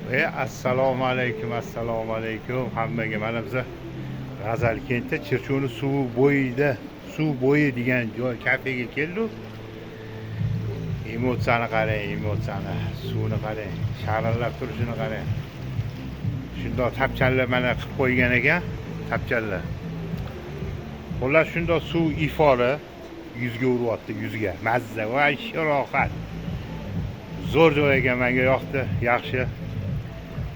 Assalomu alaykum, assalomu alaykum hammaga. Mana biz G'azalkentda Chirchiqni suv bo'yida, suv bo'yi degan joy kafega keldik. Emotsiyani qarang, emotsiyani, suvni qarang, sharillab turishini qarang. Shundoq tapchanlar mana qilib qo'ygan ekan, tapchanlar. Xullas shundoq suv ifori yuzga uryapti, yuzga. Mazza va rohat. Zo'r joy ekan, menga yoqdi, yaxshi.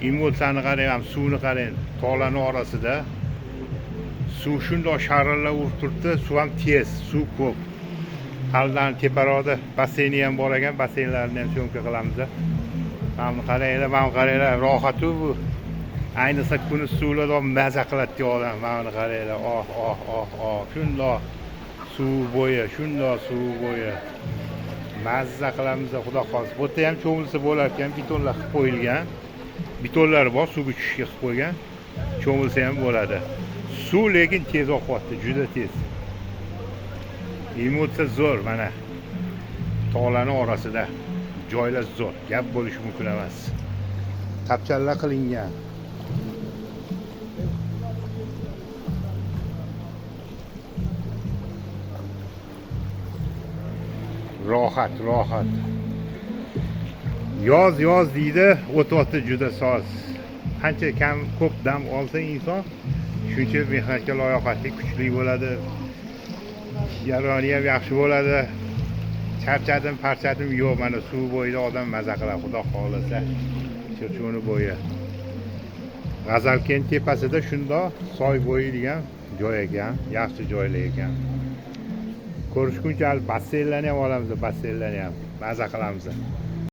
Emotsiyani qarang, ham suvni qarang, tog'larning orasida. Suv shundoq sharillab urib turibdi, suv ham tez, suv ko'p. Haldan teparoqda basseyni ham bor ekan, basseynlarni ham syomka qilamiz. Mana qaranglar, mana qaranglar, rohatu bu. Ayniqsa kuniz suvlarda maza qiladi odam. Mana qaranglar, shundoq suv bo'yi, shundoq suv bo'yi. Mazza qilamiz, xudo xolis. Bu yerda ham cho'milsa bo'lar ekan, betonlar qilib qo'yilgan. Betonlar bor, suvga tushishga qilib qo'ygan. Cho'milsa ham bo'ladi. Suv lekin tez oqyapti, juda tez. Emotsiya zo'r mana. Tog'larning orasida joylar zo'r, gap bo'lishi mumkin emas. Tapchanlar qilingan. Rohat, rohat. Yoz deydi, o'tyapti juda soz. Qancha kam ko'p dam olsa inson, shuncha mehnatga layoqatli, kuchli bo'ladi. Jarayoni ham yaxshi bo'ladi. Charchadim, parchadim yo'q, mana suv bo'yida odam maza qiladi, xudo xolisa. Chirchiqni bo'yi. G'azalkent tepasida shundoq soy bo'yi degan joy ekan, yaxshi joylar ekan. Ko'rishguncha basseynlarni ham olamiz, basseynlarni ham maza qilamiz.